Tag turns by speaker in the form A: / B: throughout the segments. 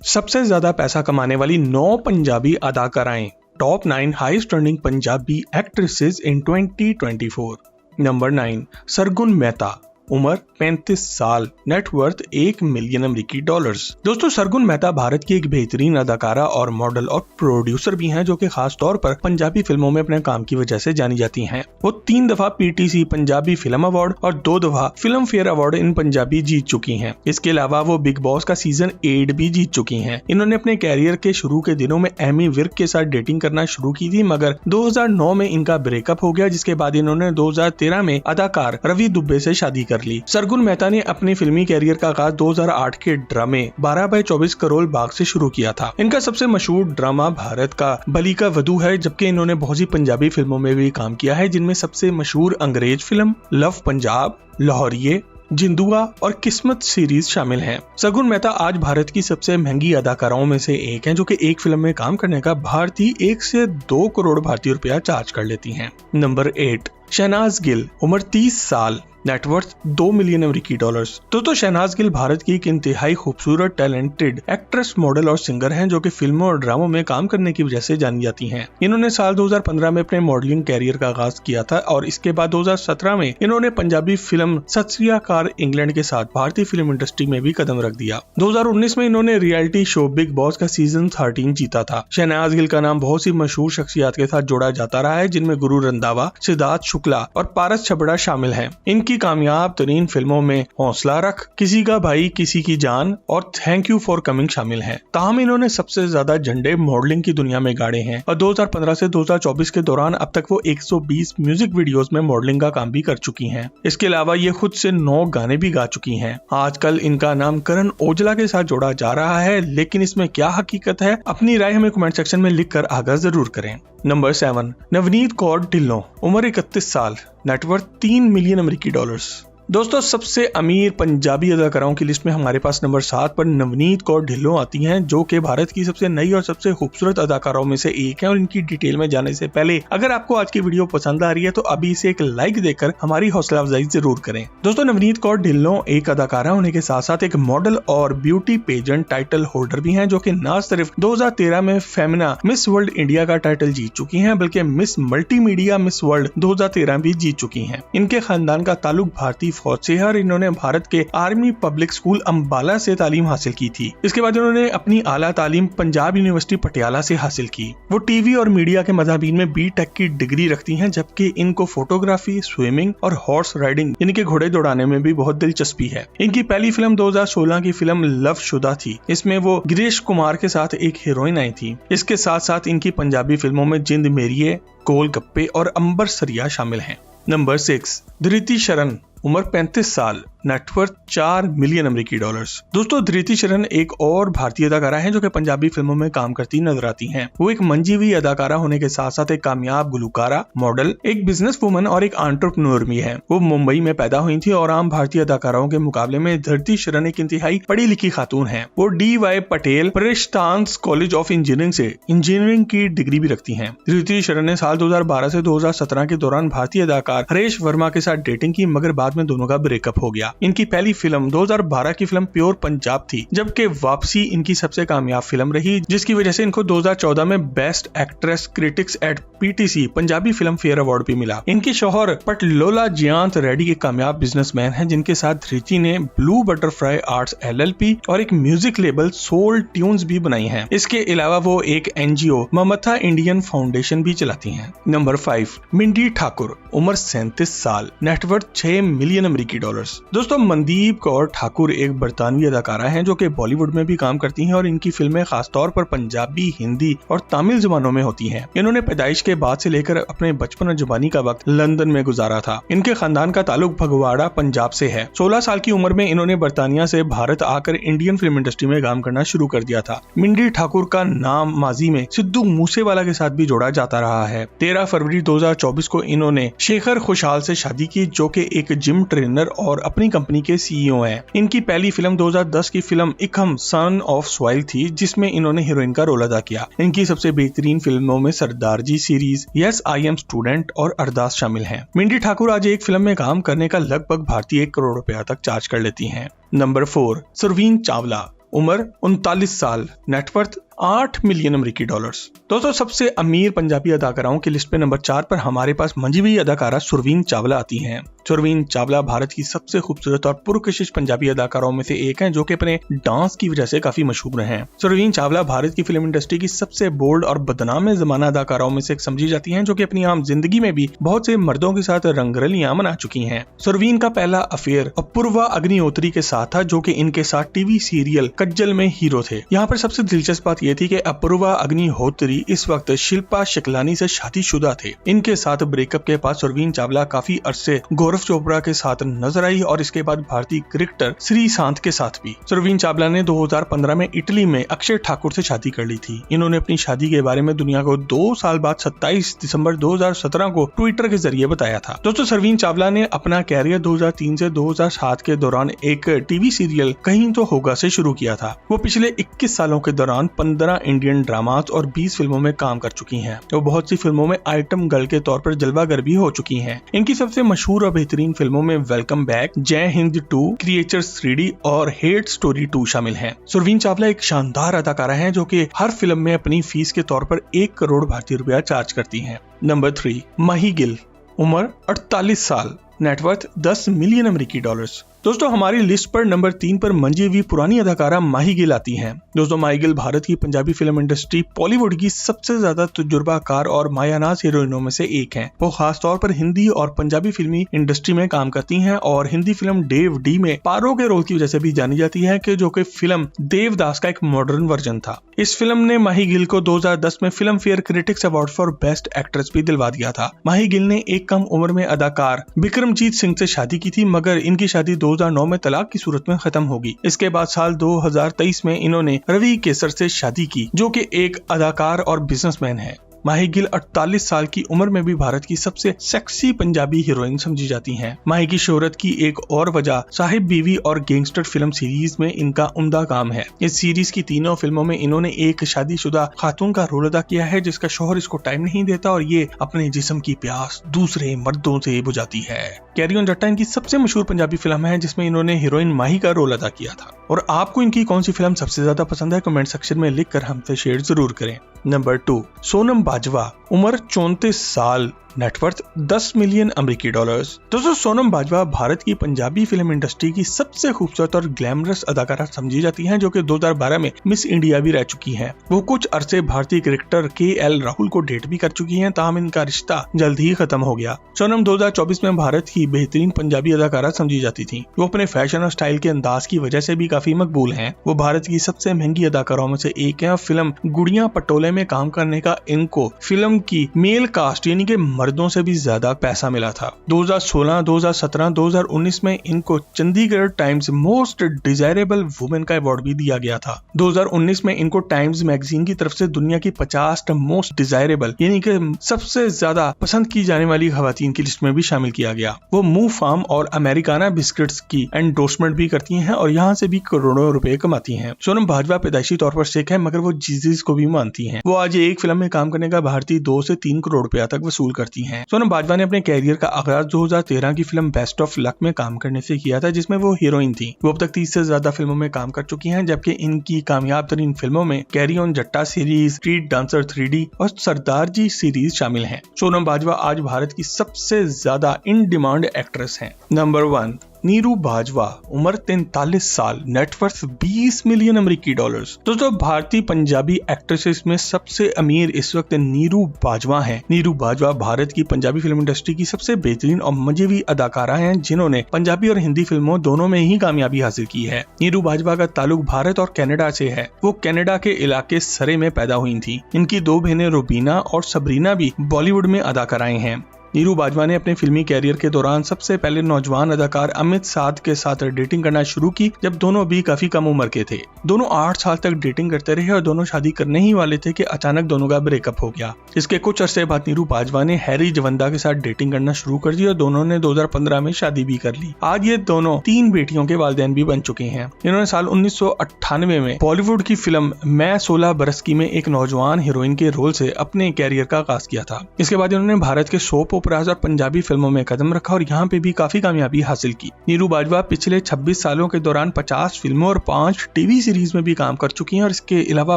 A: सबसे ज्यादा पैसा कमाने वाली 9 पंजाबी अदाकाराएं। Top 9 highest earning Punjabi actresses in 2024। Number 9 Sargun Mehta, उम्र 35 साल, नेटवर्थ $1 मिलियन अमेरिकी डॉलर्स। दोस्तों सरगुन मेहता भारत की एक बेहतरीन अदाकारा और मॉडल और प्रोड्यूसर भी हैं, जो कि खास तौर पर पंजाबी फिल्मों में अपने काम की वजह से जानी जाती हैं। वो 3 दफा PTC पंजाबी फिल्म अवार्ड और 2 दफा film fair award in Punjabi जीत चुकी हैं। इसके अलावा वो बिग बॉस का सीजन 8 भी जीत चुकी हैं। इन्होंने अपने कैरियर के शुरू के दिनों में एमी विर्क के साथ डेटिंग करना शुरू की थी, मगर 2009 में इनका ब्रेकअप हो गया, जिसके बाद इन्होंने 2013 में अदाकार रवि दुबे से शादी कर ली। सरगुन मेहता ने अपने फिल्मी कैरियर का आगाज 2008 के ड्रामे 12/24 करोल बाग से शुरू किया था। इनका सबसे मशहूर ड्रामा भारत का बली का वधू है, जबकि इन्होंने बहुत सी पंजाबी फिल्मों में भी काम किया है, जिनमें सबसे मशहूर अंग्रेज फिल्म, लव पंजाब, लाहौरिये, जिंदुआ और किस्मत सीरीज शामिल हैं। सरगुन मेहता आज भारत की सबसे महंगी अदाकाराओं में से एक हैं, जो कि एक फिल्म में काम करने का भारतीय 1 से 2 करोड़ भारतीय रुपया चार्ज कर लेती हैं। नंबर 8 शहनाज गिल, उम्र 30 साल, नेटवर्थ $2 मिलियन अमेरिकी डॉलर्स। दोस्तों शहनाज गिल भारत की एक इंतहाई खूबसूरत टैलेंटेड एक्ट्रेस, मॉडल और सिंगर हैं, जो कि फिल्मों और ड्रामों में काम करने की वजह से जानी जाती हैं। इन्होंने साल 2015 में अपने मॉडलिंग कैरियर का आगाज किया था और इसके बाद 2017 में इन्होंने पंजाबी फिल्म सत श्री अकाल इंग्लैंड के साथ भारतीय फिल्म इंडस्ट्री में भी कदम रख दिया। 2019 में इन्होंने रियलिटी शो बिग बॉस का सीजन 13 जीता था। शहनाज गिल का नाम बहुत सी मशहूर शख्सियत के साथ जोड़ा जाता रहा है, जिनमें गुरु रंधावा, सिद्धार्थ शुक्ला और पारस छबड़ा शामिल हैं। की कामयाब तरीन फिल्मों में हौसला रख, किसी का भाई किसी की जान और थैंक यू फॉर कमिंग शामिल हैं। ताहम इन्होंने सबसे ज्यादा झंडे मॉडलिंग की दुनिया में गाड़े हैं और 2015 से 2024 के दौरान अब तक वो 120 म्यूजिक वीडियोस में मॉडलिंग का काम भी कर चुकी हैं। इसके अलावा ये खुद से 9 गाने भी गा चुकी हैं। आजकल इनका नाम करण औजला के साथ जोड़ा जा रहा है, लेकिन इसमें क्या हकीकत है, अपनी राय हमें कमेंट सेक्शन में लिख कर आगाह जरूर करें। नंबर 7 नवनीत कौर ढिल्लों, उम्र 31 साल, नेटवर्थ $3 मिलियन अमेरिकी डॉलर्स। दोस्तों सबसे अमीर पंजाबी अदाकाराओं की लिस्ट में हमारे पास नंबर 7 पर नवनीत कौर ढिल्लों आती हैं, जो कि भारत की सबसे नई और सबसे खूबसूरत अदाकाराओं में से एक है। और इनकी डिटेल में जाने से पहले अगर आपको आज की वीडियो पसंद आ रही है तो अभी इसे एक लाइक देकर हमारी हौसला अफजाई जरूर करें। दोस्तों नवनीत कौर ढिल्लों एक अदाकारा होने के साथ साथ एक मॉडल और ब्यूटी पेजेंट टाइटल होल्डर भी हैं, जो कि न सिर्फ 2013 में फेमिना मिस वर्ल्ड इंडिया का टाइटल जीत चुकी हैं, बल्कि मिस मल्टीमीडिया मिस वर्ल्ड 2013 भी जीत चुकी हैं। इनके खानदान का ताल्लुक भारतीय फौज से है और इन्होंने भारत के आर्मी पब्लिक स्कूल अंबाला से तालीम हासिल की थी। इसके बाद इन्होंने अपनी आला तालीम पंजाब यूनिवर्सिटी पटियाला से हासिल की। वो टीवी और मीडिया के मज़ाबीन में B.Tech की डिग्री रखती हैं, जबकि इनको फोटोग्राफी, स्विमिंग और हॉर्स राइडिंग यानी कि घोड़े दौड़ाने में भी बहुत दिलचस्पी है। इनकी पहली फिल्म 2016 की फिल्म लव शुदा थी। इसमें वो गिरीश कुमार के साथ एक हीरोइन आई थी। इसके साथ साथ इनकी पंजाबी फिल्मों में जिंद मेरिये, गोलगप्पे और अंबर सरिया शामिल हैं। नंबर 6 धृति शरण, उम्र 35 साल, नेटवर्थ $4 मिलियन अमेरिकी डॉलर्स। दोस्तों धृति शरण एक और भारतीय अदाकारा है, जो कि पंजाबी फिल्मों में काम करती नजर आती हैं। वो एक मंजी हुई अदाकारा होने के साथ साथ एक कामयाब गुलकारा, मॉडल, एक बिजनेस वुमन और एक एंटरप्रेन्योर भी है। वो मुंबई में पैदा हुई थी और आम भारतीय अदाकाराओं के मुकाबले में धृति शरण एक इंतहाई पढ़ी लिखी खातून है। वो D.Y. पटेल प्रेस्टांस कॉलेज ऑफ इंजीनियरिंग से इंजीनियरिंग की डिग्री भी रखती है। धृति शरण ने साल 2012 से 2017 के दौरान भारतीय अदाकार हरेश वर्मा के साथ डेटिंग की, मगर बाद में दोनों का ब्रेकअप हो गया। इनकी पहली फिल्म 2012 की फिल्म प्योर पंजाब थी, जबकि वापसी इनकी सबसे कामयाब फिल्म रही, जिसकी वजह से इनको 2014 में best actress critics at PTC Punjabi film fair award भी मिला। इनके शौहर पटलोला जियांत रेड्डी एक कामयाब बिजनेसमैन हैं, जिनके साथ धृति ने ब्लू बटरफ्लाई आर्ट्स LLP और एक म्यूजिक लेबल सोल ट्यून्स भी बनाई हैं। इसके अलावा वो एक NGO ममता इंडियन फाउंडेशन भी चलाती हैं। नंबर 5 मिंडी ठाकुर, उम्र 37 साल, नेटवर्थ $6 मिलियन अमेरिकी डॉलर्स। दोस्तों मनदीप कौर ठाकुर एक बरतानवी अदाकारा हैं, जो कि बॉलीवुड में भी काम करती हैं और इनकी फिल्में खासतौर पर पंजाबी, हिंदी और तमिल जुबानों में होती हैं। इन्होंने पैदाइश के बाद से लेकर अपने बचपन और जवानी का वक्त लंदन में गुजारा था। इनके खानदान का ताल्लुक फगवाड़ा पंजाब से है। 16 साल की उम्र में इन्होंने बरतानिया से भारत आकर इंडियन फिल्म इंडस्ट्री में काम करना शुरू कर दिया था। मिंडी ठाकुर का नाम माजी में सिद्धू मूसेवाला के साथ भी जोड़ा जाता रहा है। 13 फरवरी 2024 को इन्होंने शेखर खुशहाल से शादी की, जो कि एक जिम ट्रेनर और अपनी कंपनी के CEO हैं। इनकी पहली फिल्म 2010 की फिल्म इकम सन ऑफ सॉइल थी, जिसमें इन्होंने हीरोइन का रोल अदा किया। इनकी सबसे बेहतरीन फिल्मों में Sardaar Ji series, yes I am student और अरदास शामिल हैं। मिंडी ठाकुर आज एक फिल्म में काम करने का लगभग भारतीय $1 करोड़ तक चार्ज कर लेती हैं। नंबर 4 सुरवीन चावला, उम्र 39 साल, नेटवर्थ 8 मिलियन अमेरिकी डॉलर्स। दोस्तों सबसे अमीर पंजाबी अदाकाराओं की लिस्ट पे नंबर 4 पर हमारे पास मंजी हुई अदाकारा सुरवीन चावला आती हैं। सुरवीन चावला भारत की सबसे खूबसूरत और पुरकशिश पंजाबी अदाकारों में से एक हैं, जो कि अपने डांस की वजह से काफी मशहूर हैं। सुरवीन चावला भारत की फिल्म इंडस्ट्री की सबसे बोल्ड और बदनाम जमाना अदाकाराओं में से एक समझी जाती हैं, जो कि अपनी आम जिंदगी में भी बहुत से मर्दों के साथ रंगरलियां मना चुकी हैं। सुरवीन का पहला अफेयर अपूर्वा अग्निहोत्री के साथ था, जो कि इनके साथ टीवी सीरियल कज्जल में हीरो थे। यहाँ पर सबसे दिलचस्प बात यह थी कि अपूर्वा अग्निहोत्री इस वक्त शिल्पा शिकलानी से शादीशुदा थे। इनके साथ ब्रेकअप के बाद सुरवीन चावला काफी अरसे गौरव चोपड़ा के साथ नजर आई और इसके बाद भारतीय क्रिकेटर श्रीशांत के साथ भी। सुरवीन चावला ने 2015 में इटली में अक्षय ठाकुर से शादी कर ली थी। इन्होंने अपनी शादी के बारे में दुनिया को 2 साल बाद 27 दिसंबर 2017 को ट्विटर के जरिए बताया था। दोस्तों सुरवीन चावला ने अपना कैरियर 2003 से 2007 के दौरान एक टीवी सीरियल कहीं तो होगा से शुरू किया था। वो पिछले 21 सालों के दौरान 15 इंडियन ड्रामास और 20 फिल्मों में काम कर चुकी हैं। वो बहुत सी फिल्मों में आइटम गर्ल के तौर पर जलवागर भी हो चुकी हैं। इनकी सबसे मशहूर और बेहतरीन फिल्मों में वेलकम बैक, जय हिंद 2, क्रिएचर्स 3D और हेट स्टोरी 2 शामिल हैं। सुरवीन चावला एक शानदार अदाकारा हैं, जो कि हर फिल्म में अपनी फीस के तौर पर 1 करोड़ भारतीय रुपया चार्ज करती हैं। नंबर 3, माही गिल, उम्र 48 साल, नेटवर्थ 10 मिलियन अमेरिकी डॉलर्स। दोस्तों हमारी लिस्ट पर नंबर 3 पर मंजी हुई पुरानी अदाकारा माही गिल आती हैं। दोस्तों माही गिल भारत की पंजाबी फिल्म इंडस्ट्री बॉलीवुड की सबसे ज्यादा तजुर्बाकार और मायानाज हीरोइनों में से एक हैं। वो खास तौर पर हिंदी और पंजाबी फिल्मी इंडस्ट्री में काम करती हैं और हिंदी फिल्म देव डी में पारो के रोल की वजह से भी जानी जाती है, कि जो कि फिल्म देवदास का एक मॉडर्न वर्जन था। इस फिल्म ने माही गिल को 2010 में film fair critics award for best actress भी दिलवा दिया था। माही गिल ने एक कम उम्र में अदाकार विक्रमजीत सिंह से शादी की थी, मगर इनकी शादी 2009 में तलाक की सूरत में खत्म होगी। इसके बाद साल 2023 में इन्होंने रवि केसर से शादी की, जो कि एक अदाकार और बिजनेसमैन है। माही गिल 48 साल की उम्र में भी भारत की सबसे सेक्सी पंजाबी हीरोइन समझी जाती हैं। माही की शोहरत की एक और वजह साहिब बीवी और गैंगस्टर फिल्म सीरीज में इनका उम्दा काम है। इस सीरीज की तीनों फिल्मों में इन्होंने एक शादीशुदा खातून का रोल अदा किया है, जिसका शौहर इसको टाइम नहीं देता और ये अपने जिस्म की प्यास दूसरे मर्दों से बुझाती है। कैरी ऑन जट्टा इनकी सबसे मशहूर पंजाबी फिल्म है, जिसमें इन्होंने हीरोइन माही का रोल अदा किया था। और आपको इनकी कौन सी फिल्म सबसे ज्यादा पसंद है, कमेंट सेक्शन में लिखकर हमसे शेयर जरूर करें। नंबर 2, सोनम बाजवा, उम्र 34 साल, नेटवर्थ 10 मिलियन अमेरिकी डॉलर्स। दोस्तों सोनम बाजवा भारत की पंजाबी फिल्म इंडस्ट्री की सबसे खूबसूरत और ग्लैमरस अदाकारा समझी जाती हैं, जो कि 2012 में मिस इंडिया भी रह चुकी हैं। वो कुछ अरसे भारतीय क्रिकेटर KL राहुल को डेट भी कर चुकी हैं, ताहम इनका रिश्ता जल्द ही खत्म हो गया। सोनम 2024 में भारत की बेहतरीन पंजाबी अदाकारा समझी जाती थी। वो अपने फैशन और स्टाइल के अंदाज की वजह से भी काफी मकबूल हैं। वो भारत की सबसे महंगी अदाकारों में से एक है। फिल्म गुड़िया पटोले में काम करने का इनको फिल्म की मेल कास्ट यानी कि मर्दों से भी ज्यादा पैसा मिला था। 2016, 2017, 2019 में इनको Chandigarh times most desirable women का अवार्ड भी दिया गया था। 2019 में इनको टाइम्स मैगजीन की तरफ से दुनिया की 50 मोस्ट डिजायरेबल यानी कि सबसे ज्यादा पसंद की जाने वाली खवातीन की लिस्ट में भी शामिल किया गया। वो मूव फार्म और अमेरिकाना बिस्किट्स की एंडोर्समेंट भी करती हैं और यहाँ से भी करोड़ों रुपए कमाती हैं। सोनम बाजवा पैदाइशी तौर पर सिख है, मगर वो जीजस को भी मानती हैं। वो आज एक फिल्म में काम करने का भारतीय 2 से 3 करोड़ रुपया तक वसूल करती हैं। सोनम बाजवा ने अपने कैरियर का आगाज 2013 की फिल्म बेस्ट ऑफ लक में काम करने से किया था, जिसमें वो हीरोइन थी। वो अब तक 30 से ज्यादा फिल्मों में काम कर चुकी हैं, जबकि इनकी कामयाब तरीन फिल्मों में कैरी ऑन जट्टा सीरीज, स्ट्रीट डांसर 3D और सरदार जी सीरीज शामिल हैं। सोनम बाजवा आज भारत की सबसे ज्यादा इन डिमांड एक्ट्रेस हैं। नंबर 1, नीरू बाजवा, उम्र 43 साल, नेटवर्थ 20 मिलियन अमेरिकी डॉलर्स। दोस्तों भारतीय पंजाबी एक्ट्रेसेस में सबसे अमीर इस वक्त नीरू बाजवा हैं। नीरू बाजवा भारत की पंजाबी फिल्म इंडस्ट्री की सबसे बेहतरीन और मजेवी अदाकारा हैं, जिन्होंने पंजाबी और हिंदी फिल्मों दोनों में ही कामयाबी हासिल की है। नीरू बाजवा का ताल्लुक भारत और कनाडा से है। वो कनाडा के इलाके सरे में पैदा हुई थी। इनकी 2 बहनें रुबीना और सबरीना भी बॉलीवुड में अदाकाराएं हैं। नीरू बाजवा ने अपने फिल्मी कैरियर के दौरान सबसे पहले नौजवान अदाकार अमित साध के साथ डेटिंग करना शुरू की, जब दोनों भी काफी कम उम्र के थे। दोनों 8 साल तक डेटिंग करते रहे और दोनों शादी करने ही वाले थे कि अचानक दोनों का ब्रेकअप हो गया। इसके कुछ अरसे बाद नीरू बाजवा ने हैरी जवंदा के साथ डेटिंग करना शुरू कर दी और दोनों ने 2015 में शादी भी कर ली। आज ये दोनों 3 बेटियों के वालिदैन भी बन चुके हैं। इन्होंने साल 1998 में बॉलीवुड की फिल्म मैं 16 बरस की में एक नौजवान हीरोइन के रोल से अपने कैरियर का आगाज किया था। इसके बाद इन्होंने भारत के सोप सोप राज और पंजाबी फिल्मों में कदम रखा और यहाँ पे भी काफी कामयाबी हासिल की। नीरू बाजवा पिछले 26 सालों के दौरान 50 फिल्मों और 5 टीवी सीरीज में भी काम कर चुकी हैं और इसके अलावा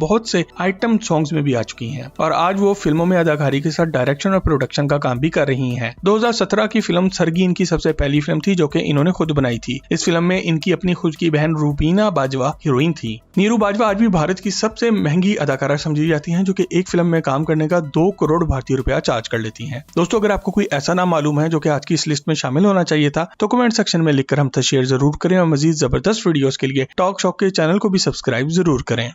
A: बहुत से आइटम सॉन्ग्स में भी आ चुकी हैं और आज वो फिल्मों में अदाकारी के साथ डायरेक्शन और प्रोडक्शन का काम भी कर रही हैं। 2017 की फिल्म सरगी इनकी सबसे पहली फिल्म थी जो कि इन्होंने खुद बनाई थी। इस फिल्म में इनकी अपनी खुद की बहन रूबीना बाजवा हीरोइन थी। नीरू बाजवा आज भी भारत की सबसे महंगी अदाकारा समझी जाती हैं, जो कि एक फिल्म में काम करने का 2 करोड़ भारतीय रुपया चार्ज कर लेती हैं। दोस्तों, अगर आपको कोई ऐसा नाम मालूम है जो कि आज की इस लिस्ट में शामिल होना चाहिए था तो कमेंट सेक्शन में लिखकर हम तक शेयर जरूर करें और मजीद जबरदस्त वीडियोस के लिए टॉक शॉक के चैनल को भी सब्सक्राइब जरूर करें।